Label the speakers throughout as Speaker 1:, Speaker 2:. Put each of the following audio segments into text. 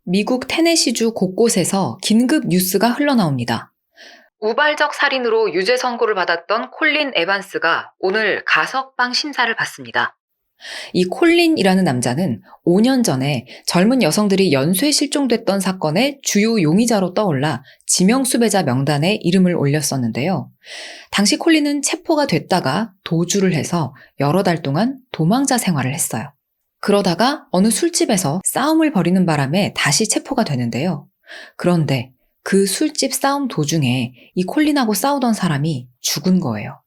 Speaker 1: 미국 테네시주 곳곳에서 긴급 뉴스가 흘러나옵니다. 우발적 살인으로 유죄 선고를 받았던 콜린 에반스가 오늘 가석방 심사를 받습니다. 이 콜린이라는 남자는 5년 전에 젊은 여성들이 연쇄 실종됐던 사건의 주요 용의자로 떠올라 지명수배자 명단에 이름을 올렸었는데요. 당시 콜린은 체포가 됐다가 도주를 해서 여러 달 동안 도망자 생활을 했어요. 그러다가 어느 술집에서 싸움을 벌이는 바람에 다시 체포가 되는데요. 그런데 그 술집 싸움 도중에 이 콜린하고 싸우던 사람이 죽은 거예요.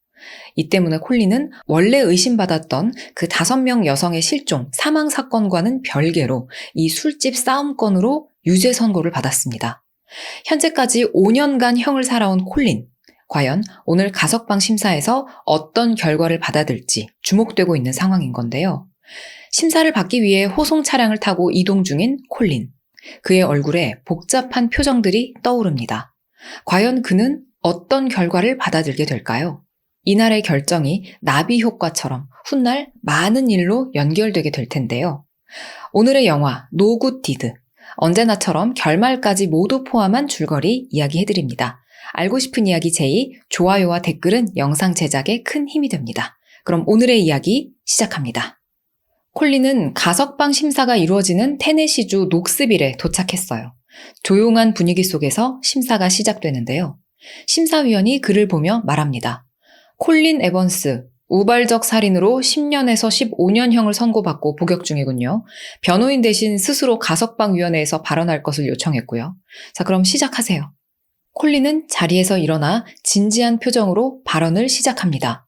Speaker 1: 이 때문에 콜린은 원래 의심받았던 그 5명 여성의 실종, 사망 사건과는 별개로 이 술집 싸움 건으로 유죄 선고를 받았습니다. 현재까지 5년간 형을 살아온 콜린. 과연 오늘 가석방 심사에서 어떤 결과를 받아들지 주목되고 있는 상황인 건데요. 심사를 받기 위해 호송 차량을 타고 이동 중인 콜린. 그의 얼굴에 복잡한 표정들이 떠오릅니다. 과연 그는 어떤 결과를 받아들게 될까요? 이날의 결정이 나비 효과처럼 훗날 많은 일로 연결되게 될 텐데요. 오늘의 영화 노 굿 디드. 언제나처럼 결말까지 모두 포함한 줄거리 이야기해드립니다. 알고 싶은 이야기 제이, 좋아요와 댓글은 영상 제작에 큰 힘이 됩니다. 그럼 오늘의 이야기 시작합니다. 콜린은 가석방 심사가 이루어지는 테네시주 녹스빌에 도착했어요. 조용한 분위기 속에서 심사가 시작되는데요. 심사위원이 그를 보며 말합니다. 콜린 에번스, 우발적 살인으로 10년에서 15년형을 선고받고 복역 중이군요. 변호인 대신 스스로 가석방위원회에서 발언할 것을 요청했고요. 자, 그럼 시작하세요. 콜린은 자리에서 일어나 진지한 표정으로 발언을 시작합니다.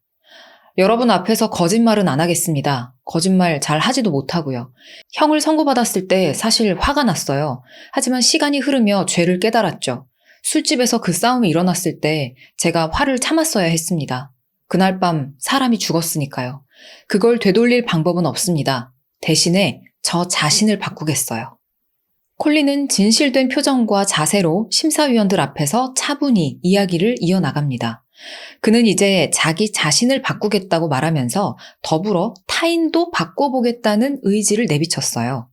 Speaker 1: 여러분 앞에서 거짓말은 안 하겠습니다. 거짓말 잘 하지도 못하고요. 형을 선고받았을 때 사실 화가 났어요. 하지만 시간이 흐르며 죄를 깨달았죠. 술집에서 그 싸움이 일어났을 때 제가 화를 참았어야 했습니다. 그날 밤 사람이 죽었으니까요. 그걸 되돌릴 방법은 없습니다. 대신에 저 자신을 바꾸겠어요. 콜린은 진실된 표정과 자세로 심사위원들 앞에서 차분히 이야기를 이어나갑니다. 그는 이제 자기 자신을 바꾸겠다고 말하면서 더불어 타인도 바꿔보겠다는 의지를 내비쳤어요.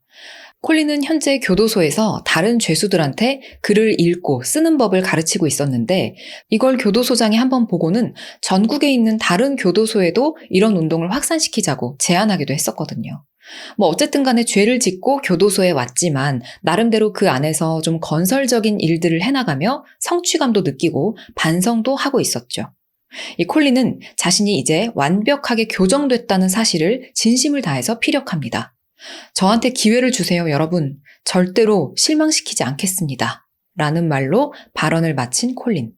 Speaker 1: 콜린은 현재 교도소에서 다른 죄수들한테 글을 읽고 쓰는 법을 가르치고 있었는데 이걸 교도소장이 한번 보고는 전국에 있는 다른 교도소에도 이런 운동을 확산시키자고 제안하기도 했었거든요. 어쨌든 간에 죄를 짓고 교도소에 왔지만 나름대로 그 안에서 좀 건설적인 일들을 해나가며 성취감도 느끼고 반성도 하고 있었죠. 이 콜린은 자신이 이제 완벽하게 교정됐다는 사실을 진심을 다해서 피력합니다. 저한테 기회를 주세요, 여러분. 절대로 실망시키지 않겠습니다. 라는 말로 발언을 마친 콜린.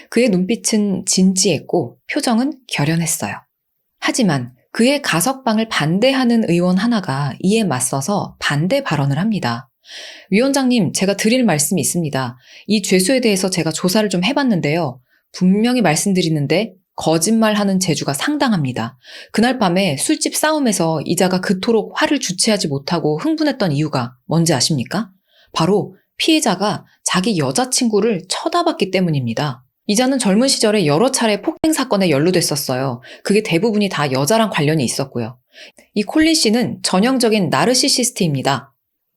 Speaker 1: 그의 눈빛은 진지했고 표정은 결연했어요. 하지만 그의 가석방을 반대하는 의원 하나가 이에 맞서서 반대 발언을 합니다. 위원장님, 제가 드릴 말씀이 있습니다. 이 죄수에 대해서 제가 조사를 좀 해봤는데요. 분명히 말씀드리는데 거짓말하는 재주가 상당합니다. 그날 밤에 술집 싸움에서 이자가 그토록 화를 주체하지 못하고 흥분했던 이유가 뭔지 아십니까? 바로 피해자가 자기 여자친구를 쳐다봤기 때문입니다. 이자는 젊은 시절에 여러 차례 폭행 사건에 연루됐었어요. 그게 대부분이 다 여자랑 관련이 있었고요. 이 콜린 씨는 전형적인 나르시시스트입니다.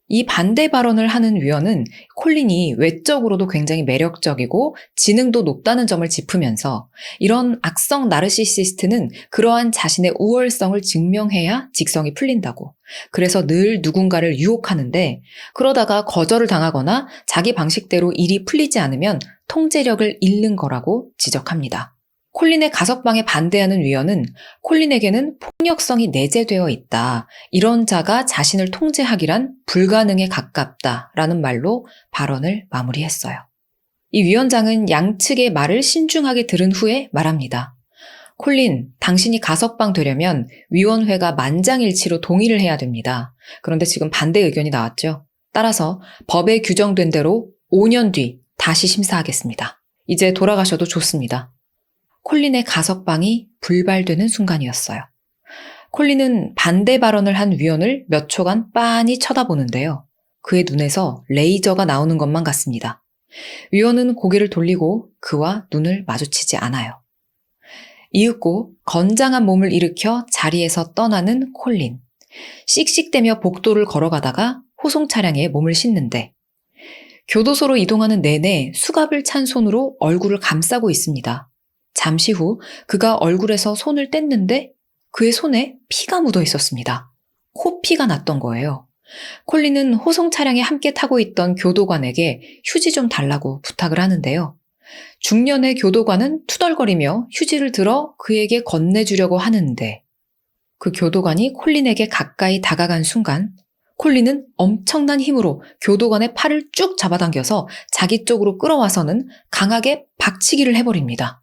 Speaker 1: 이 반대 발언을 하는 위원은 콜린이 외적으로도 굉장히 매력적이고 지능도 높다는 점을 짚으면서 이런 악성 나르시시스트는 그러한 자신의 우월성을 증명해야 직성이 풀린다고. 그래서 늘 누군가를 유혹하는데 그러다가 거절을 당하거나 자기 방식대로 일이 풀리지 않으면 통제력을 잃는 거라고 지적합니다. 콜린의 가석방에 반대하는 위원은 콜린에게는 폭력성이 내재되어 있다. 이런 자가 자신을 통제하기란 불가능에 가깝다라는 말로 발언을 마무리했어요. 이 위원장은 양측의 말을 신중하게 들은 후에 말합니다. 콜린, 당신이 가석방 되려면 위원회가 만장일치로 동의를 해야 됩니다. 그런데 지금 반대 의견이 나왔죠. 따라서 법에 규정된 대로 5년 뒤 다시 심사하겠습니다. 이제 돌아가셔도 좋습니다. 콜린의 가석방이 불발되는 순간이었어요. 콜린은 반대 발언을 한 위원을 몇 초간 빤히 쳐다보는데요. 그의 눈에서 레이저가 나오는 것만 같습니다. 위원은 고개를 돌리고 그와 눈을 마주치지 않아요. 이윽고 건장한 몸을 일으켜 자리에서 떠나는 콜린. 씩씩대며 복도를 걸어가다가 호송 차량에 몸을 싣는데 교도소로 이동하는 내내 수갑을 찬 손으로 얼굴을 감싸고 있습니다. 잠시 후 그가 얼굴에서 손을 뗐는데 그의 손에 피가 묻어 있었습니다. 코피가 났던 거예요. 콜린은 호송 차량에 함께 타고 있던 교도관에게 휴지 좀 달라고 부탁을 하는데요. 중년의 교도관은 투덜거리며 휴지를 들어 그에게 건네주려고 하는데 그 교도관이 콜린에게 가까이 다가간 순간 콜린은 엄청난 힘으로 교도관의 팔을 쭉 잡아당겨서 자기 쪽으로 끌어와서는 강하게 박치기를 해버립니다.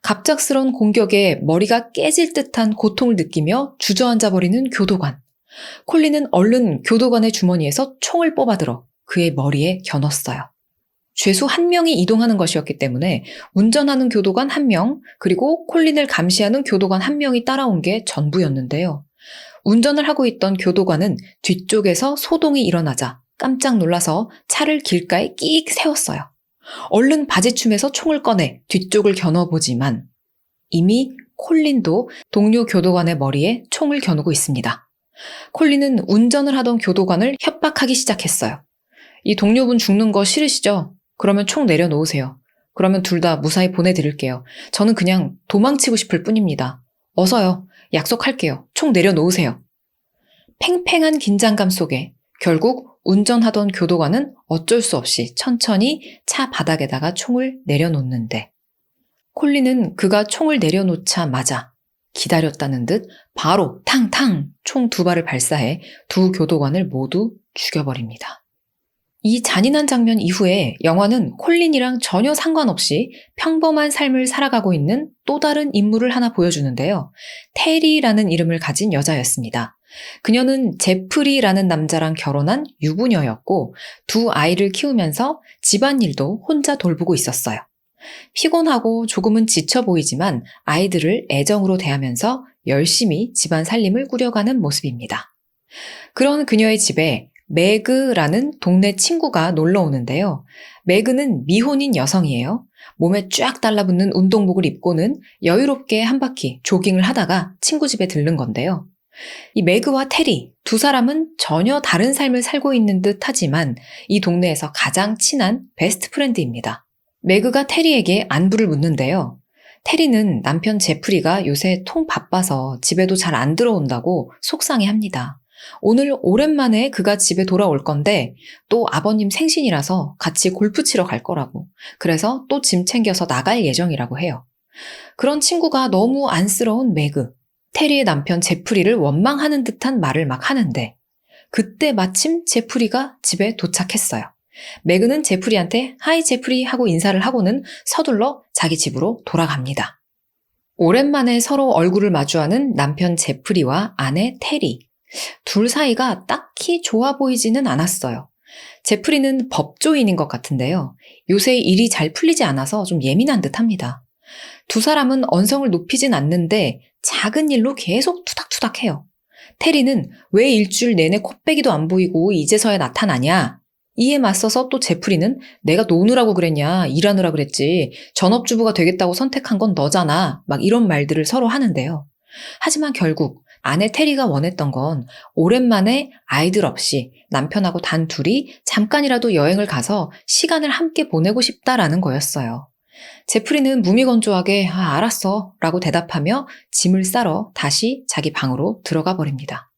Speaker 1: 갑작스러운 공격에 머리가 깨질 듯한 고통을 느끼며 주저앉아 버리는 교도관. 콜린은 얼른 교도관의 주머니에서 총을 뽑아들어 그의 머리에 겨눴어요. 죄수 1명이 이동하는 것이었기 때문에 운전하는 교도관 1명, 그리고 콜린을 감시하는 교도관 1명이 따라온 게 전부였는데요. 운전을 하고 있던 교도관은 뒤쪽에서 소동이 일어나자 깜짝 놀라서 차를 길가에 끼익 세웠어요. 얼른 바지춤에서 총을 꺼내 뒤쪽을 겨눠보지만 이미 콜린도 동료 교도관의 머리에 총을 겨누고 있습니다. 콜린은 운전을 하던 교도관을 협박하기 시작했어요. 이 동료분 죽는 거 싫으시죠? 그러면 총 내려놓으세요. 그러면 둘 다 무사히 보내드릴게요. 저는 그냥 도망치고 싶을 뿐입니다. 어서요. 약속할게요. 총 내려놓으세요. 팽팽한 긴장감 속에 결국 운전하던 교도관은 어쩔 수 없이 천천히 차 바닥에다가 총을 내려놓는데 콜린은 그가 총을 내려놓자마자 기다렸다는 듯 바로 탕탕 총 2발을 발사해 두 교도관을 모두 죽여버립니다. 이 잔인한 장면 이후에 영화는 콜린이랑 전혀 상관없이 평범한 삶을 살아가고 있는 또 다른 인물을 하나 보여주는데요. 테리라는 이름을 가진 여자였습니다. 그녀는 제프리라는 남자랑 결혼한 유부녀였고 2 아이를 키우면서 집안일도 혼자 돌보고 있었어요. 피곤하고 조금은 지쳐 보이지만 아이들을 애정으로 대하면서 열심히 집안 살림을 꾸려가는 모습입니다. 그런 그녀의 집에 매그라는 동네 친구가 놀러 오는데요. 매그는 미혼인 여성이에요. 몸에 쫙 달라붙는 운동복을 입고는 여유롭게 한 바퀴 조깅을 하다가 친구 집에 들른 건데요. 이 매그와 테리, 2 사람은 전혀 다른 삶을 살고 있는 듯 하지만 이 동네에서 가장 친한 베스트 프렌드입니다. 매그가 테리에게 안부를 묻는데요. 테리는 남편 제프리가 요새 통 바빠서 집에도 잘 안 들어온다고 속상해합니다. 오늘 오랜만에 그가 집에 돌아올 건데 또 아버님 생신이라서 같이 골프 치러 갈 거라고. 그래서 또 짐 챙겨서 나갈 예정이라고 해요. 그런 친구가 너무 안쓰러운 매그. 테리의 남편 제프리를 원망하는 듯한 말을 막 하는데 그때 마침 제프리가 집에 도착했어요. 매그는 제프리한테 하이 제프리 하고 인사를 하고는 서둘러 자기 집으로 돌아갑니다. 오랜만에 서로 얼굴을 마주하는 남편 제프리와 아내 테리. 둘 사이가 딱히 좋아 보이지는 않았어요. 제프리는 법조인인 것 같은데요. 요새 일이 잘 풀리지 않아서 좀 예민한 듯합니다. 2 사람은 언성을 높이진 않는데 작은 일로 계속 투닥투닥해요. 테리는 왜 일주일 내내 코빼기도 안 보이고 이제서야 나타나냐? 이에 맞서서 또 제프리는 내가 노느라고 그랬냐? 일하느라 그랬지. 전업주부가 되겠다고 선택한 건 너잖아. 막 이런 말들을 서로 하는데요. 하지만 결국 아내 테리가 원했던 건 오랜만에 아이들 없이 남편하고 단 둘이 잠깐이라도 여행을 가서 시간을 함께 보내고 싶다라는 거였어요. 제프리는 무미건조하게 알았어 라고 대답하며 짐을 싸러 다시 자기 방으로 들어가 버립니다.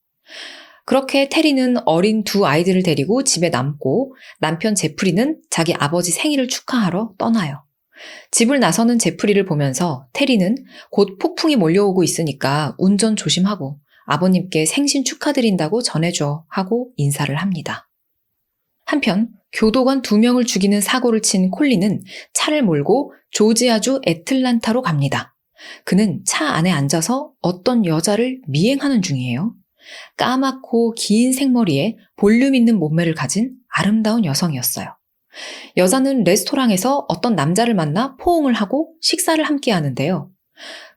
Speaker 1: 그렇게 테리는 어린 2 아이들을 데리고 집에 남고 남편 제프리는 자기 아버지 생일을 축하하러 떠나요. 집을 나서는 제프리를 보면서 테리는 곧 폭풍이 몰려오고 있으니까 운전 조심하고 아버님께 생신 축하드린다고 전해줘 하고 인사를 합니다. 한편 교도관 2명을 죽이는 사고를 친 콜린은 차를 몰고 조지아주 애틀란타로 갑니다. 그는 차 안에 앉아서 어떤 여자를 미행하는 중이에요. 까맣고 긴 생머리에 볼륨 있는 몸매를 가진 아름다운 여성이었어요. 여자는 레스토랑에서 어떤 남자를 만나 포옹을 하고 식사를 함께 하는데요.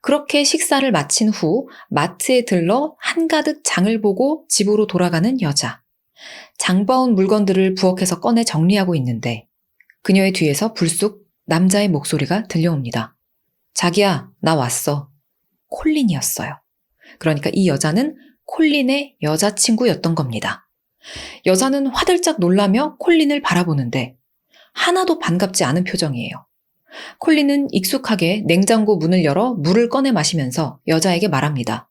Speaker 1: 그렇게 식사를 마친 후 마트에 들러 한가득 장을 보고 집으로 돌아가는 여자. 장봐온 물건들을 부엌에서 꺼내 정리하고 있는데 그녀의 뒤에서 불쑥 남자의 목소리가 들려옵니다. 자기야, 나 왔어. 콜린이었어요. 그러니까 이 여자는 콜린의 여자친구였던 겁니다. 여자는 화들짝 놀라며 콜린을 바라보는데 하나도 반갑지 않은 표정이에요. 콜린은 익숙하게 냉장고 문을 열어 물을 꺼내 마시면서 여자에게 말합니다.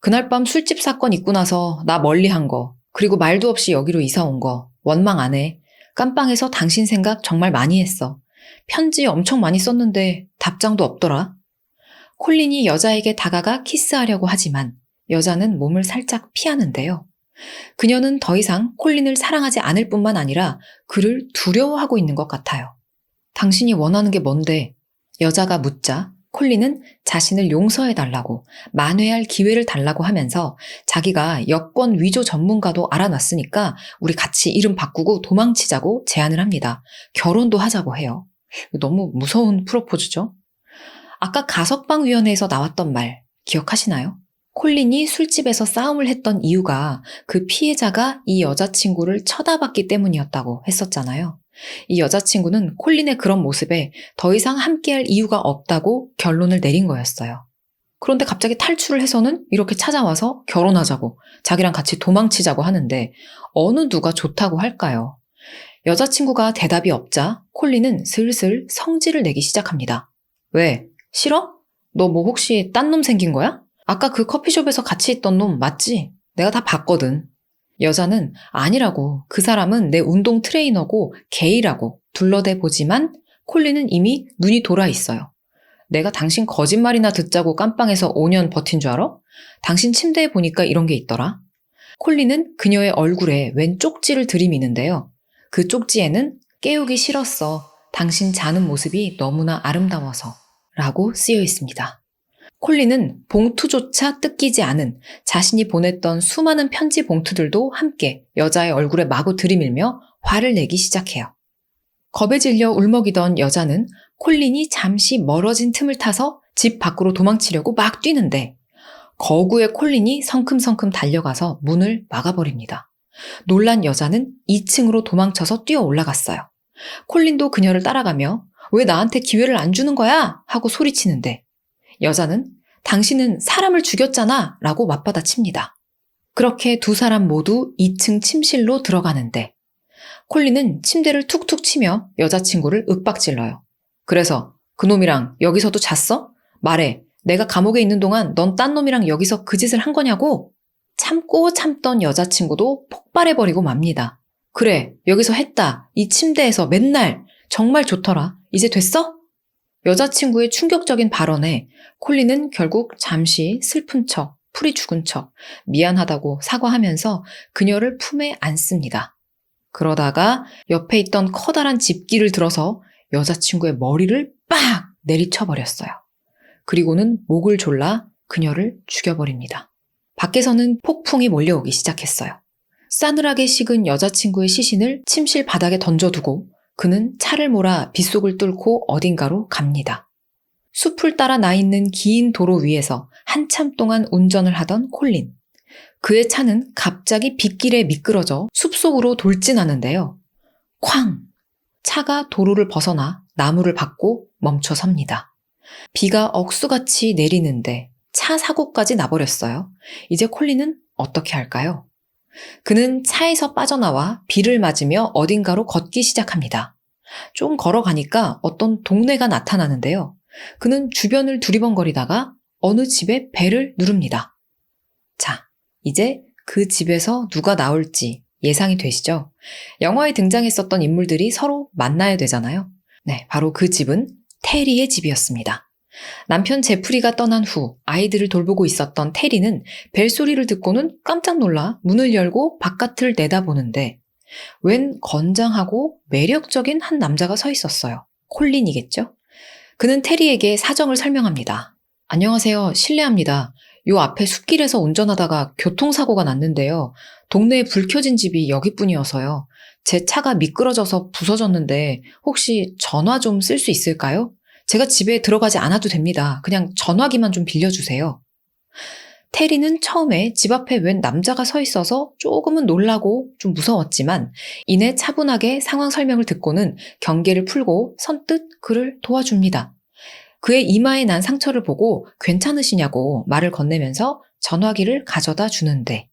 Speaker 1: 그날 밤 술집 사건 있고 나서 나 멀리한 거, 그리고 말도 없이 여기로 이사 온 거 원망 안 해. 깜빵에서 당신 생각 정말 많이 했어. 편지 엄청 많이 썼는데 답장도 없더라. 콜린이 여자에게 다가가 키스하려고 하지만 여자는 몸을 살짝 피하는데요. 그녀는 더 이상 콜린을 사랑하지 않을 뿐만 아니라 그를 두려워하고 있는 것 같아요. 당신이 원하는 게 뭔데? 여자가 묻자 콜린은 자신을 용서해달라고, 만회할 기회를 달라고 하면서 자기가 여권 위조 전문가도 알아놨으니까 우리 같이 이름 바꾸고 도망치자고 제안을 합니다. 결혼도 하자고 해요. 너무 무서운 프로포즈죠? 아까 가석방위원회에서 나왔던 말 기억하시나요? 콜린이 술집에서 싸움을 했던 이유가 그 피해자가 이 여자친구를 쳐다봤기 때문이었다고 했었잖아요. 이 여자친구는 콜린의 그런 모습에 더 이상 함께할 이유가 없다고 결론을 내린 거였어요. 그런데 갑자기 탈출을 해서는 이렇게 찾아와서 결혼하자고, 자기랑 같이 도망치자고 하는데 어느 누가 좋다고 할까요? 여자친구가 대답이 없자 콜린은 슬슬 성질을 내기 시작합니다. 왜? 싫어? 너 뭐 혹시 딴 놈 생긴 거야? 아까 그 커피숍에서 같이 있던 놈 맞지? 내가 다 봤거든. 여자는 아니라고, 그 사람은 내 운동 트레이너고 게이라고 둘러대 보지만 콜린은 이미 눈이 돌아 있어요. 내가 당신 거짓말이나 듣자고 깜빵에서 5년 버틴 줄 알아? 당신 침대에 보니까 이런 게 있더라. 콜린은 그녀의 얼굴에 웬 쪽지를 들이미는데요. 그 쪽지에는 깨우기 싫었어. 당신 자는 모습이 너무나 아름다워서 라고 쓰여 있습니다. 콜린은 봉투조차 뜯기지 않은 자신이 보냈던 수많은 편지 봉투들도 함께 여자의 얼굴에 마구 들이밀며 화를 내기 시작해요. 겁에 질려 울먹이던 여자는 콜린이 잠시 멀어진 틈을 타서 집 밖으로 도망치려고 막 뛰는데 거구의 콜린이 성큼성큼 달려가서 문을 막아버립니다. 놀란 여자는 2층으로 도망쳐서 뛰어 올라갔어요. 콜린도 그녀를 따라가며 왜 나한테 기회를 안 주는 거야? 하고 소리치는데 여자는 당신은 사람을 죽였잖아 라고 맞받아칩니다. 그렇게 두 사람 모두 2층 침실로 들어가는데 콜린은 침대를 툭툭 치며 여자친구를 윽박질러요. 그래서 그놈이랑 여기서도 잤어? 말해. 내가 감옥에 있는 동안 넌 딴 놈이랑 여기서 그 짓을 한 거냐고? 참고 참던 여자친구도 폭발해버리고 맙니다. 그래, 여기서 했다. 이 침대에서 맨날. 정말 좋더라. 이제 됐어? 여자친구의 충격적인 발언에 콜린은 결국 잠시 슬픈 척, 풀이 죽은 척, 미안하다고 사과하면서 그녀를 품에 안습니다. 그러다가 옆에 있던 커다란 집기를 들어서 여자친구의 머리를 빡 내리쳐버렸어요. 그리고는 목을 졸라 그녀를 죽여버립니다. 밖에서는 폭풍이 몰려오기 시작했어요. 싸늘하게 식은 여자친구의 시신을 침실 바닥에 던져두고 그는 차를 몰아 빗속을 뚫고 어딘가로 갑니다. 숲을 따라 나 있는 긴 도로 위에서 한참 동안 운전을 하던 콜린. 그의 차는 갑자기 빗길에 미끄러져 숲속으로 돌진하는데요. 쾅! 차가 도로를 벗어나 나무를 받고 멈춰 섭니다. 비가 억수같이 내리는데 차 사고까지 나버렸어요. 이제 콜린은 어떻게 할까요? 그는 차에서 빠져나와 비를 맞으며 어딘가로 걷기 시작합니다. 좀 걸어가니까 어떤 동네가 나타나는데요. 그는 주변을 두리번거리다가 어느 집의 벨을 누릅니다. 자, 이제 그 집에서 누가 나올지 예상이 되시죠? 영화에 등장했었던 인물들이 서로 만나야 되잖아요. 네, 바로 그 집은 테리의 집이었습니다. 남편 제프리가 떠난 후 아이들을 돌보고 있었던 테리는 벨소리를 듣고는 깜짝 놀라 문을 열고 바깥을 내다보는데 웬 건장하고 매력적인 한 남자가 서 있었어요. 콜린이겠죠? 그는 테리에게 사정을 설명합니다. 안녕하세요. 실례합니다. 요 앞에 숲길에서 운전하다가 교통사고가 났는데요. 동네에 불 켜진 집이 여기뿐이어서요. 제 차가 미끄러져서 부서졌는데 혹시 전화 좀 쓸 수 있을까요? 제가 집에 들어가지 않아도 됩니다. 그냥 전화기만 좀 빌려주세요. 테리는 처음에 집 앞에 웬 남자가 서 있어서 조금은 놀라고 좀 무서웠지만 이내 차분하게 상황 설명을 듣고는 경계를 풀고 선뜻 그를 도와줍니다. 그의 이마에 난 상처를 보고 괜찮으시냐고 말을 건네면서 전화기를 가져다 주는데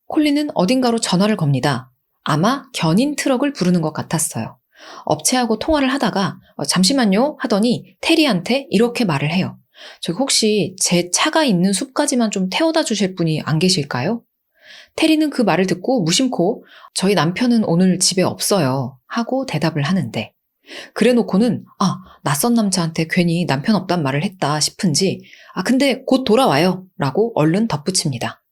Speaker 1: 콜린은 어딘가로 전화를 겁니다. 아마 견인 트럭을 부르는 것 같았어요. 업체하고 통화를 하다가 잠시만요 하더니 테리한테 이렇게 말을 해요. 저기 혹시 제 차가 있는 숲까지만 좀 태워다 주실 분이 안 계실까요? 테리는 그 말을 듣고 무심코 저희 남편은 오늘 집에 없어요 하고 대답을 하는데 그래 놓고는 낯선 남자한테 괜히 남편 없단 말을 했다 싶은지 근데 곧 돌아와요 라고 얼른 덧붙입니다.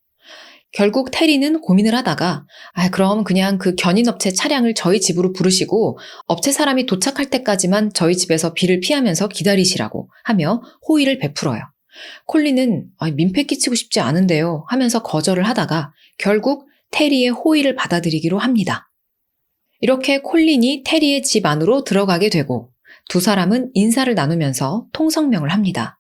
Speaker 1: 결국 테리는 고민을 하다가 그럼 그냥 그 견인업체 차량을 저희 집으로 부르시고 업체 사람이 도착할 때까지만 저희 집에서 비를 피하면서 기다리시라고 하며 호의를 베풀어요. 콜린은 민폐 끼치고 싶지 않은데요 하면서 거절을 하다가 결국 테리의 호의를 받아들이기로 합니다. 이렇게 콜린이 테리의 집 안으로 들어가게 되고 두 사람은 인사를 나누면서 통성명을 합니다.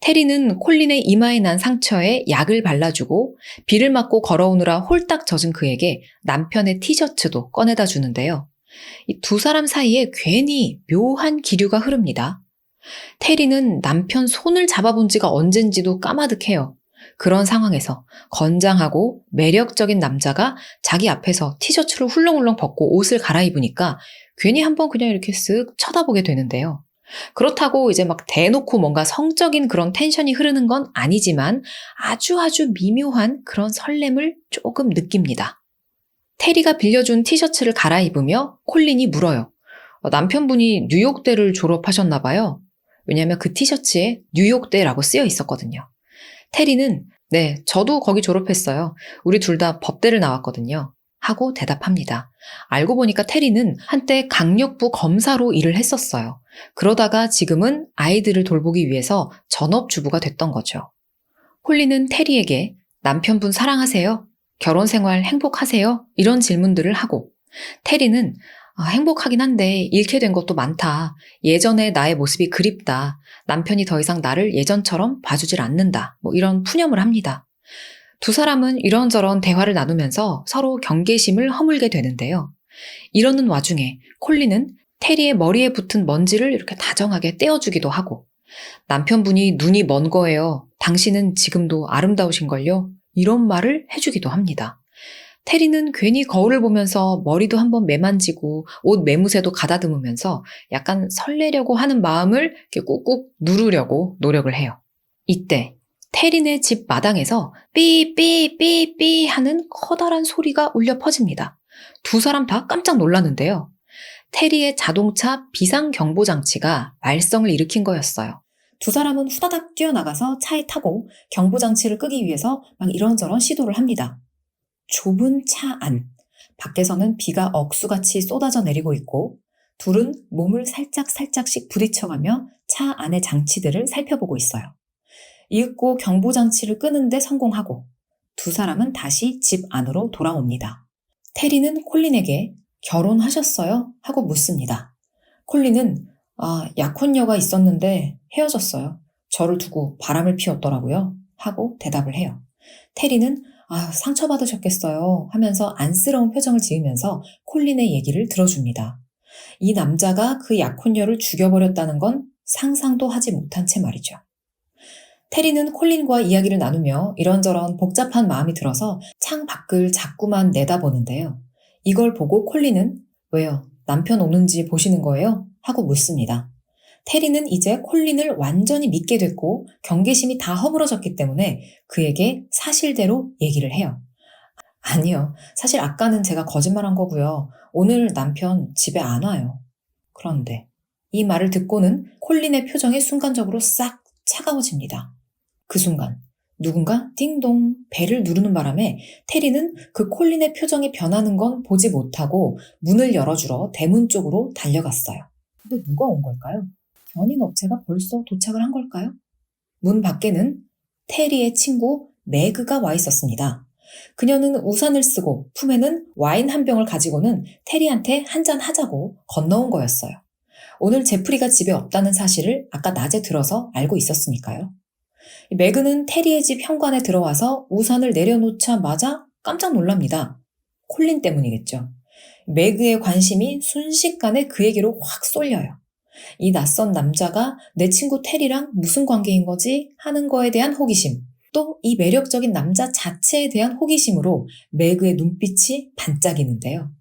Speaker 1: 테리는 콜린의 이마에 난 상처에 약을 발라주고 비를 맞고 걸어오느라 홀딱 젖은 그에게 남편의 티셔츠도 꺼내다 주는데요. 이 두 사람 사이에 괜히 묘한 기류가 흐릅니다. 테리는 남편 손을 잡아본 지가 언젠지도 까마득해요. 그런 상황에서 건장하고 매력적인 남자가 자기 앞에서 티셔츠를 훌렁훌렁 벗고 옷을 갈아입으니까 괜히 한번 그냥 이렇게 쓱 쳐다보게 되는데요. 그렇다고 이제 막 대놓고 뭔가 성적인 그런 텐션이 흐르는 건 아니지만 아주 미묘한 그런 설렘을 조금 느낍니다. 테리가 빌려준 티셔츠를 갈아입으며 콜린이 물어요. 남편분이 뉴욕대를 졸업하셨나 봐요. 왜냐하면 그 티셔츠에 뉴욕대라고 쓰여 있었거든요. 테리는 네, 저도 거기 졸업했어요. 우리 둘 다 법대를 나왔거든요. 하고 대답합니다. 알고 보니까 테리는 한때 강력부 검사로 일을 했었어요. 그러다가 지금은 아이들을 돌보기 위해서 전업주부가 됐던 거죠. 콜린은 테리에게 남편분 사랑하세요? 결혼 생활 행복하세요? 이런 질문들을 하고 테리는 행복하긴 한데 잃게 된 것도 많다. 예전의 나의 모습이 그립다. 남편이 더 이상 나를 예전처럼 봐주질 않는다. 이런 푸념을 합니다. 두 사람은 이런저런 대화를 나누면서 서로 경계심을 허물게 되는데요. 이러는 와중에 콜린은 테리의 머리에 붙은 먼지를 이렇게 다정하게 떼어주기도 하고 남편분이 눈이 먼 거예요. 당신은 지금도 아름다우신걸요? 이런 말을 해주기도 합니다. 테리는 괜히 거울을 보면서 머리도 한번 매만지고 옷 매무새도 가다듬으면서 약간 설레려고 하는 마음을 이렇게 꾹꾹 누르려고 노력을 해요. 이때 테린의 집 마당에서 삐삐삐삐 하는 커다란 소리가 울려 퍼집니다. 두 사람 다 깜짝 놀랐는데요. 테리의 자동차 비상경보장치가 말썽을 일으킨 거였어요. 두 사람은 후다닥 뛰어나가서 차에 타고 경보장치를 끄기 위해서 막 이런저런 시도를 합니다. 좁은 차 안, 밖에서는 비가 억수같이 쏟아져 내리고 있고 둘은 몸을 살짝씩 부딪혀가며 차 안의 장치들을 살펴보고 있어요. 이윽고 경보장치를 끄는데 성공하고 두 사람은 다시 집 안으로 돌아옵니다. 테리는 콜린에게 결혼하셨어요? 하고 묻습니다. 콜린은 약혼녀가 있었는데 헤어졌어요. 저를 두고 바람을 피웠더라고요. 하고 대답을 해요. 테리는 상처받으셨겠어요 하면서 안쓰러운 표정을 지으면서 콜린의 얘기를 들어줍니다. 이 남자가 그 약혼녀를 죽여버렸다는 건 상상도 하지 못한 채 말이죠. 테리는 콜린과 이야기를 나누며 이런저런 복잡한 마음이 들어서 창 밖을 자꾸만 내다보는데요. 이걸 보고 콜린은 왜요? 남편 오는지 보시는 거예요? 하고 묻습니다. 테리는 이제 콜린을 완전히 믿게 됐고 경계심이 다 허물어졌기 때문에 그에게 사실대로 얘기를 해요. 아니요. 사실 아까는 제가 거짓말한 거고요. 오늘 남편 집에 안 와요. 그런데 이 말을 듣고는 콜린의 표정이 순간적으로 싹 차가워집니다. 그 순간 누군가 띵동 벨을 누르는 바람에 테리는 그 콜린의 표정이 변하는 건 보지 못하고 문을 열어주러 대문 쪽으로 달려갔어요. 근데 누가 온 걸까요? 견인업체가 벌써 도착을 한 걸까요? 문 밖에는 테리의 친구 매그가 와 있었습니다. 그녀는 우산을 쓰고 품에는 와인 한 병을 가지고는 테리한테 한잔 하자고 건너온 거였어요. 오늘 제프리가 집에 없다는 사실을 아까 낮에 들어서 알고 있었으니까요. 매그는 테리의 집 현관에 들어와서 우산을 내려놓자마자 깜짝 놀랍니다. 콜린 때문이겠죠. 매그의 관심이 순식간에 그에게로 확 쏠려요. 이 낯선 남자가 내 친구 테리랑 무슨 관계인 거지 하는 거에 대한 호기심, 또 이 매력적인 남자 자체에 대한 호기심으로 매그의 눈빛이 반짝이는데요.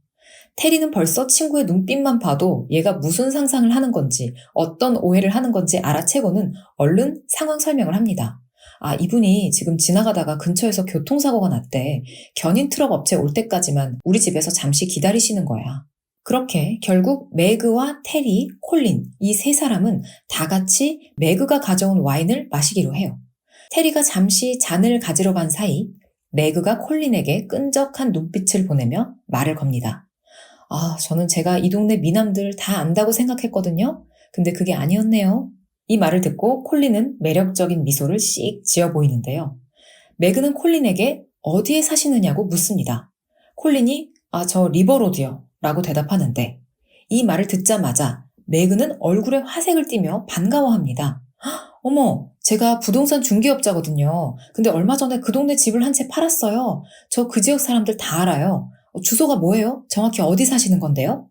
Speaker 1: 테리는 벌써 친구의 눈빛만 봐도 얘가 무슨 상상을 하는 건지, 어떤 오해를 하는 건지 알아채고는 얼른 상황 설명을 합니다. 아, 이분이 지금 지나가다가 근처에서 교통사고가 났대. 견인 트럭 업체 올 때까지만 우리 집에서 잠시 기다리시는 거야. 그렇게 결국 매그와 테리, 콜린 이 세 사람은 다 같이 매그가 가져온 와인을 마시기로 해요. 테리가 잠시 잔을 가지러 간 사이 매그가 콜린에게 끈적한 눈빛을 보내며 말을 겁니다. 아, 저는 제가 이 동네 미남들 다 안다고 생각했거든요. 근데 그게 아니었네요. 이 말을 듣고 콜린은 매력적인 미소를 씩 지어 보이는데요. 매그는 콜린에게 어디에 사시느냐고 묻습니다. 콜린이 저 리버로드요 라고 대답하는데 이 말을 듣자마자 매그는 얼굴에 화색을 띠며 반가워합니다. 어머, 제가 부동산 중개업자거든요. 근데 얼마 전에 그 동네 집을 한 채 팔았어요. 저 그 지역 사람들 다 알아요. 주소가 뭐예요? 정확히 어디 사시는 건데요?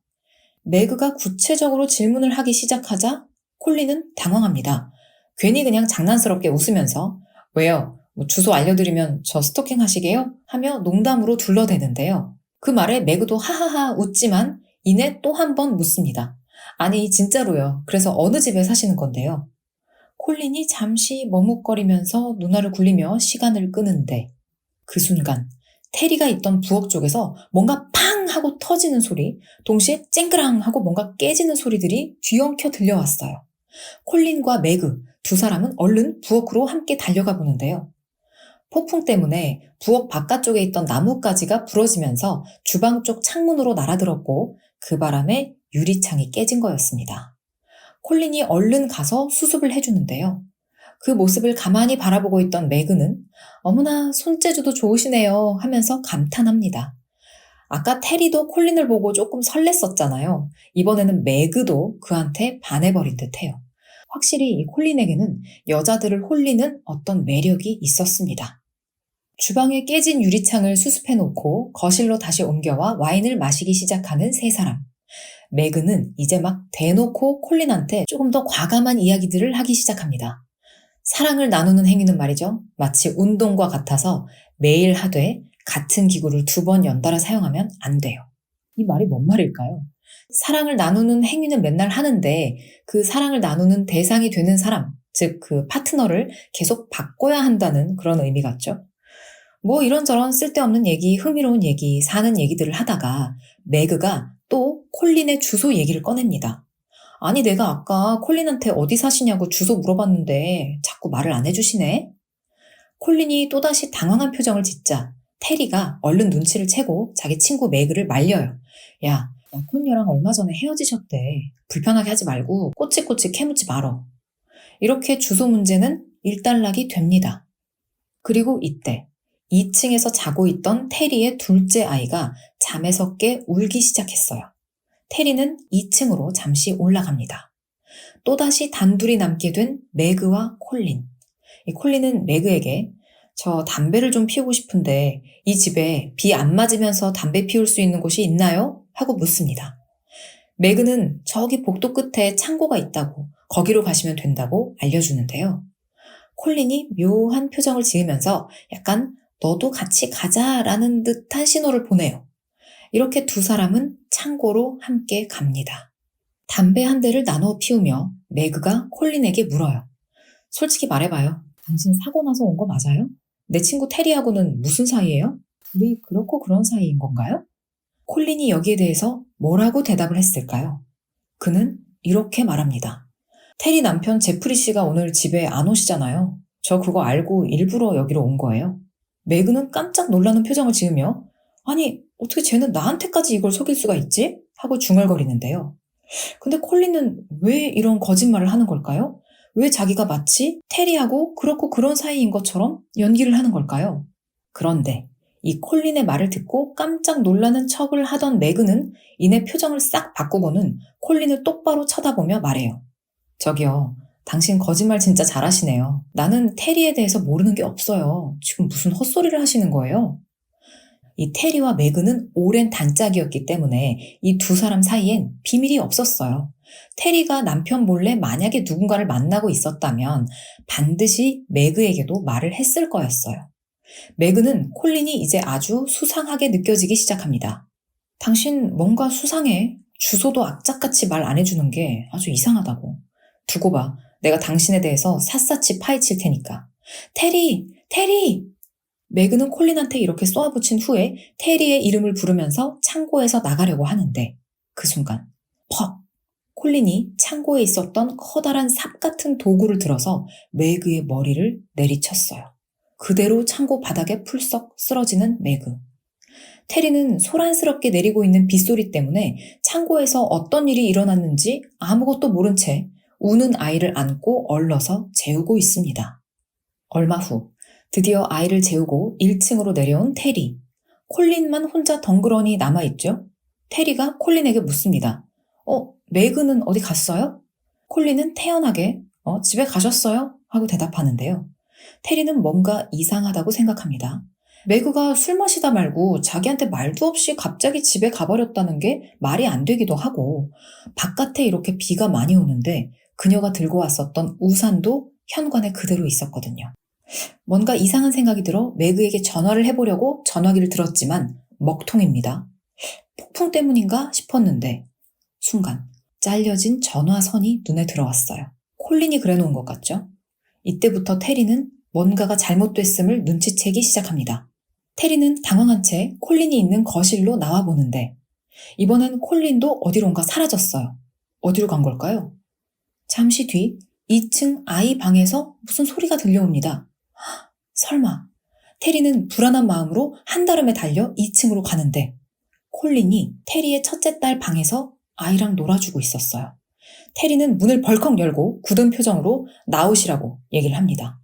Speaker 1: 매그가 구체적으로 질문을 하기 시작하자 콜린은 당황합니다. 괜히 그냥 장난스럽게 웃으면서 왜요? 주소 알려드리면 저 스토킹 하시게요? 하며 농담으로 둘러대는데요. 그 말에 매그도 하하하 웃지만 이내 또 한 번 묻습니다. 아니 진짜로요. 그래서 어느 집에 사시는 건데요? 콜린이 잠시 머뭇거리면서 눈알을 굴리며 시간을 끄는데 그 순간 테리가 있던 부엌 쪽에서 뭔가 팡 하고 터지는 소리, 동시에 쨍그랑 하고 뭔가 깨지는 소리들이 뒤엉켜 들려왔어요. 콜린과 매그 두 사람은 얼른 부엌으로 함께 달려가 보는데요. 폭풍 때문에 부엌 바깥쪽에 있던 나뭇가지가 부러지면서 주방 쪽 창문으로 날아들었고 그 바람에 유리창이 깨진 거였습니다. 콜린이 얼른 가서 수습을 해주는데요. 그 모습을 가만히 바라보고 있던 매그는 어머나 손재주도 좋으시네요 하면서 감탄합니다. 아까 테리도 콜린을 보고 조금 설렜었잖아요. 이번에는 매그도 그한테 반해버린 듯해요. 확실히 이 콜린에게는 여자들을 홀리는 어떤 매력이 있었습니다. 주방에 깨진 유리창을 수습해놓고 거실로 다시 옮겨와 와인을 마시기 시작하는 세 사람. 매그는 이제 막 대놓고 콜린한테 조금 더 과감한 이야기들을 하기 시작합니다. 사랑을 나누는 행위는 말이죠. 마치 운동과 같아서 매일 하되 같은 기구를 2번 연달아 사용하면 안 돼요. 이 말이 뭔 말일까요? 사랑을 나누는 행위는 맨날 하는데 그 사랑을 나누는 대상이 되는 사람, 즉 그 파트너를 계속 바꿔야 한다는 그런 의미 같죠. 뭐 이런저런 쓸데없는 얘기, 흥미로운 얘기, 사는 얘기들을 하다가 매그가 또 콜린의 주소 얘기를 꺼냅니다. 아니 내가 아까 콜린한테 어디 사시냐고 주소 물어봤는데 자꾸 말을 안 해주시네? 콜린이 또다시 당황한 표정을 짓자 테리가 얼른 눈치를 채고 자기 친구 매그를 말려요. 야, 콜녀랑 얼마 전에 헤어지셨대. 불편하게 하지 말고 꼬치꼬치 캐묻지 말어. 이렇게 주소 문제는 일단락이 됩니다. 그리고 이때 2층에서 자고 있던 테리의 둘째 아이가 잠에서 깨 울기 시작했어요. 테리는 2층으로 잠시 올라갑니다. 또다시 단둘이 남게 된 매그와 콜린. 이 콜린은 매그에게 저 담배를 좀 피우고 싶은데 이 집에 비 안 맞으면서 담배 피울 수 있는 곳이 있나요? 하고 묻습니다. 매그는 저기 복도 끝에 창고가 있다고 거기로 가시면 된다고 알려주는데요. 콜린이 묘한 표정을 지으면서 약간 너도 같이 가자라는 듯한 신호를 보내요. 이렇게 두 사람은 창고로 함께 갑니다. 담배 한 대를 나눠 피우며 매그가 콜린에게 물어요. 솔직히 말해봐요. 당신 사고 나서 온 거 맞아요? 내 친구 테리하고는 무슨 사이예요? 둘이 그렇고 그런 사이인 건가요? 콜린이 여기에 대해서 뭐라고 대답을 했을까요? 그는 이렇게 말합니다. 테리 남편 제프리 씨가 오늘 집에 안 오시잖아요. 저 그거 알고 일부러 여기로 온 거예요. 매그는 깜짝 놀라는 표정을 지으며 아니 어떻게 쟤는 나한테까지 이걸 속일 수가 있지? 하고 중얼거리는데요. 근데 콜린은 왜 이런 거짓말을 하는 걸까요? 왜 자기가 마치 테리하고 그렇고 그런 사이인 것처럼 연기를 하는 걸까요? 그런데 이 콜린의 말을 듣고 깜짝 놀라는 척을 하던 매그는 이내 표정을 싹 바꾸고는 콜린을 똑바로 쳐다보며 말해요. 저기요, 당신 거짓말 진짜 잘하시네요. 나는 테리에 대해서 모르는 게 없어요. 지금 무슨 헛소리를 하시는 거예요? 이 테리와 매그는 오랜 단짝이었기 때문에 이 두 사람 사이엔 비밀이 없었어요. 테리가 남편 몰래 만약에 누군가를 만나고 있었다면 반드시 매그에게도 말을 했을 거였어요. 매그는 콜린이 이제 아주 수상하게 느껴지기 시작합니다.
Speaker 2: 당신 뭔가 수상해. 주소도 악착같이 말 안 해주는 게 아주 이상하다고. 두고 봐. 내가 당신에 대해서 샅샅이 파헤칠 테니까. 테리! 테리! 매그는 콜린한테 이렇게 쏘아붙인 후에 테리의 이름을 부르면서 창고에서 나가려고 하는데 그 순간 퍽! 콜린이 창고에 있었던 커다란 삽 같은 도구를 들어서 매그의 머리를 내리쳤어요. 그대로 창고 바닥에 풀썩 쓰러지는 매그. 테리는 소란스럽게 내리고 있는 빗소리 때문에 창고에서 어떤 일이 일어났는지 아무것도 모른 채 우는 아이를 안고 얼러서 재우고 있습니다. 얼마 후 드디어 아이를 재우고 1층으로 내려온 테리. 콜린만 혼자 덩그러니 남아있죠? 테리가 콜린에게 묻습니다. 매그는 어디 갔어요? 콜린은 태연하게 집에 가셨어요? 하고 대답하는데요. 테리는 뭔가 이상하다고 생각합니다. 매그가 술 마시다 말고 자기한테 말도 없이 갑자기 집에 가버렸다는 게 말이 안 되기도 하고 바깥에 이렇게 비가 많이 오는데 그녀가 들고 왔었던 우산도 현관에 그대로 있었거든요. 뭔가 이상한 생각이 들어 매그에게 전화를 해보려고 전화기를 들었지만 먹통입니다. 폭풍 때문인가 싶었는데 순간 잘려진 전화선이 눈에 들어왔어요. 콜린이 그래놓은 것 같죠? 이때부터 테리는 뭔가가 잘못됐음을 눈치채기 시작합니다. 테리는 당황한 채 콜린이 있는 거실로 나와보는데 이번엔 콜린도 어디론가 사라졌어요. 어디로 간 걸까요? 잠시 뒤 2층 아이 방에서 무슨 소리가 들려옵니다. 설마. 테리는 불안한 마음으로 한달음에 달려 2층으로 가는데 콜린이 테리의 첫째 딸 방에서 아이랑 놀아주고 있었어요. 테리는 문을 벌컥 열고 굳은 표정으로 나오시라고 얘기를 합니다.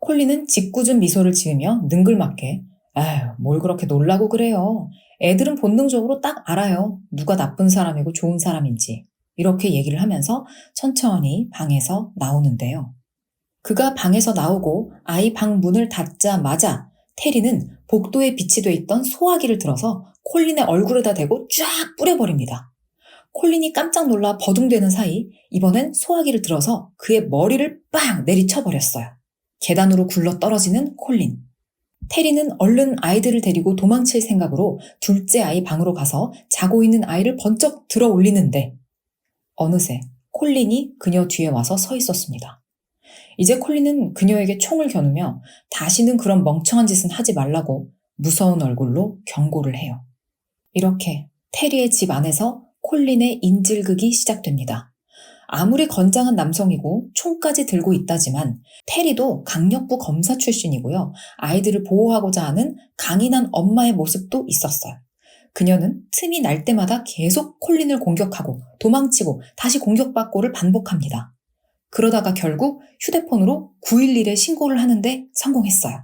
Speaker 2: 콜린은 짓궂은 미소를 지으며 능글맞게 아휴, 뭘 그렇게 놀라고 그래요. 애들은 본능적으로 딱 알아요. 누가 나쁜 사람이고 좋은 사람인지. 이렇게 얘기를 하면서 천천히 방에서 나오는데요. 그가 방에서 나오고 아이 방 문을 닫자마자 테리는 복도에 비치돼 있던 소화기를 들어서 콜린의 얼굴에다 대고 쫙 뿌려버립니다. 콜린이 깜짝 놀라 버둥대는 사이 이번엔 소화기를 들어서 그의 머리를 빵 내리쳐버렸어요. 계단으로 굴러 떨어지는 콜린. 테리는 얼른 아이들을 데리고 도망칠 생각으로 둘째 아이 방으로 가서 자고 있는 아이를 번쩍 들어 올리는데 어느새 콜린이 그녀 뒤에 와서 서 있었습니다. 이제 콜린은 그녀에게 총을 겨누며 다시는 그런 멍청한 짓은 하지 말라고 무서운 얼굴로 경고를 해요. 이렇게 테리의 집 안에서 콜린의 인질극이 시작됩니다. 아무리 건장한 남성이고 총까지 들고 있다지만 테리도 강력부 검사 출신이고요. 아이들을 보호하고자 하는 강인한 엄마의 모습도 있었어요. 그녀는 틈이 날 때마다 계속 콜린을 공격하고 도망치고 다시 공격받고를 반복합니다. 그러다가 결국 휴대폰으로 911에 신고를 하는데 성공했어요.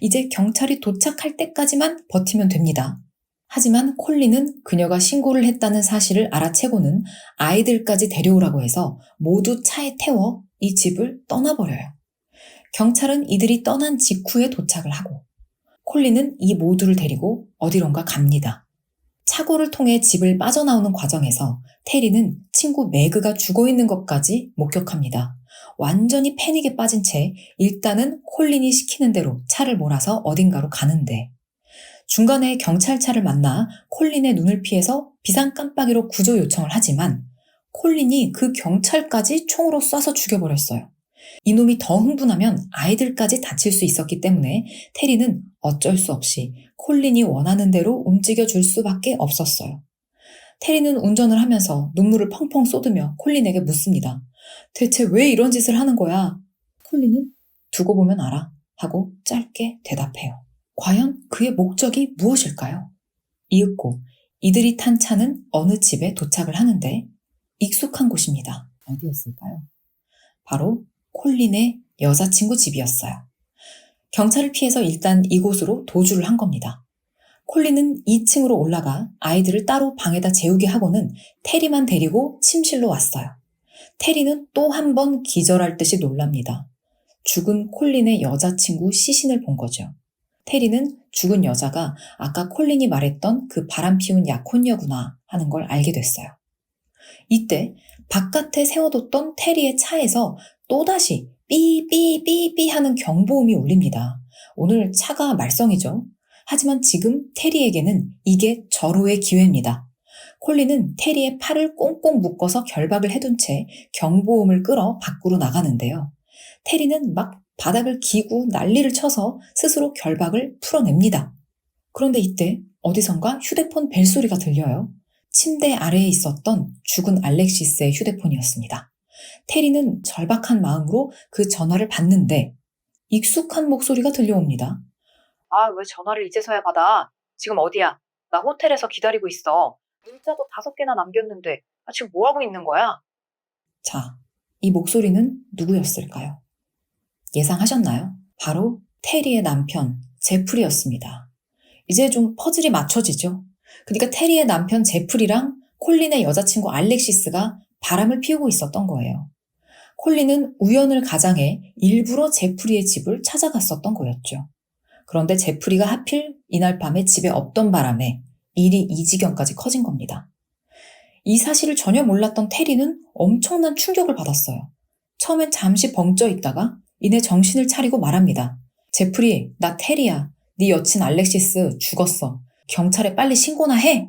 Speaker 2: 이제 경찰이 도착할 때까지만 버티면 됩니다. 하지만 콜린은 그녀가 신고를 했다는 사실을 알아채고는 아이들까지 데려오라고 해서 모두 차에 태워 이 집을 떠나버려요. 경찰은 이들이 떠난 직후에 도착을 하고 콜린은 이 모두를 데리고 어디론가 갑니다. 차고를 통해 집을 빠져나오는 과정에서 테리는 친구 매그가 죽어있는 것까지 목격합니다. 완전히 패닉에 빠진 채 일단은 콜린이 시키는 대로 차를 몰아서 어딘가로 가는데 중간에 경찰차를 만나 콜린의 눈을 피해서 비상깜빡이로 구조 요청을 하지만 콜린이 그 경찰까지 총으로 쏴서 죽여버렸어요. 이놈이 더 흥분하면 아이들까지 다칠 수 있었기 때문에 테리는 어쩔 수 없이 콜린이 원하는 대로 움직여줄 수밖에 없었어요. 테리는 운전을 하면서 눈물을 펑펑 쏟으며 콜린에게 묻습니다. 대체 왜 이런 짓을 하는 거야? 콜린은 두고 보면 알아 하고 짧게 대답해요. 과연 그의 목적이 무엇일까요? 이윽고 이들이 탄 차는 어느 집에 도착을 하는데 익숙한 곳입니다. 어디였을까요? 바로 콜린의 여자친구 집이었어요. 경찰을 피해서 일단 이곳으로 도주를 한 겁니다. 콜린은 2층으로 올라가 아이들을 따로 방에다 재우게 하고는 테리만 데리고 침실로 왔어요. 테리는 또 한 번 기절할 듯이 놀랍니다. 죽은 콜린의 여자친구 시신을 본 거죠. 테리는 죽은 여자가 아까 콜린이 말했던 그 바람피운 약혼녀구나 하는 걸 알게 됐어요. 이때 바깥에 세워뒀던 테리의 차에서 또다시 삐삐삐삐 하는 경보음이 울립니다. 오늘 차가 말썽이죠. 하지만 지금 테리에게는 이게 절호의 기회입니다. 콜린은 테리의 팔을 꽁꽁 묶어서 결박을 해둔 채 경보음을 끌어 밖으로 나가는데요. 테리는 막 바닥을 기고 난리를 쳐서 스스로 결박을 풀어냅니다. 그런데 이때 어디선가 휴대폰 벨소리가 들려요. 침대 아래에 있었던 죽은 알렉시스의 휴대폰이었습니다. 테리는 절박한 마음으로 그 전화를 받는데 익숙한 목소리가 들려옵니다.
Speaker 1: 아, 왜 전화를 이제서야 받아? 지금 어디야? 나 호텔에서 기다리고 있어. 문자도 5개나 남겼는데 지금 뭐 하고 있는 거야?
Speaker 2: 자, 이 목소리는 누구였을까요? 예상하셨나요? 바로 테리의 남편 제프리였습니다. 이제 좀 퍼즐이 맞춰지죠. 그러니까 테리의 남편 제프리랑 콜린의 여자친구 알렉시스가 바람을 피우고 있었던 거예요. 콜린은 우연을 가장해 일부러 제프리의 집을 찾아갔었던 거였죠. 그런데 제프리가 하필 이날 밤에 집에 없던 바람에 일이 이 지경까지 커진 겁니다. 이 사실을 전혀 몰랐던 테리는 엄청난 충격을 받았어요. 처음엔 잠시 벙쪄 있다가 이내 정신을 차리고 말합니다. 제프리, 나 테리야. 네 여친 알렉시스 죽었어. 경찰에 빨리 신고나 해.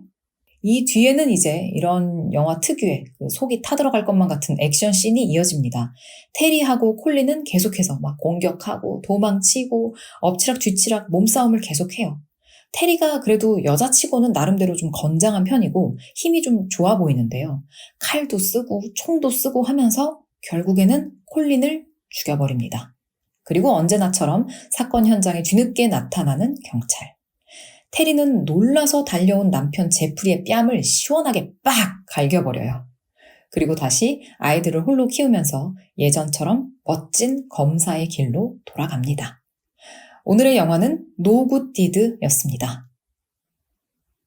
Speaker 2: 이 뒤에는 이제 이런 영화 특유의 속이 타들어갈 것만 같은 액션 씬이 이어집니다. 테리하고 콜린은 계속해서 막 공격하고 도망치고 엎치락 뒤치락 몸싸움을 계속해요. 테리가 그래도 여자치고는 나름대로 좀 건장한 편이고 힘이 좀 좋아 보이는데요. 칼도 쓰고 총도 쓰고 하면서 결국에는 콜린을 죽여버립니다. 그리고 언제나처럼 사건 현장에 뒤늦게 나타나는 경찰. 테리는 놀라서 달려온 남편 제프리의 뺨을 시원하게 빡 갈겨버려요. 그리고 다시 아이들을 홀로 키우면서 예전처럼 멋진 검사의 길로 돌아갑니다. 오늘의 영화는 노 굿 디드였습니다.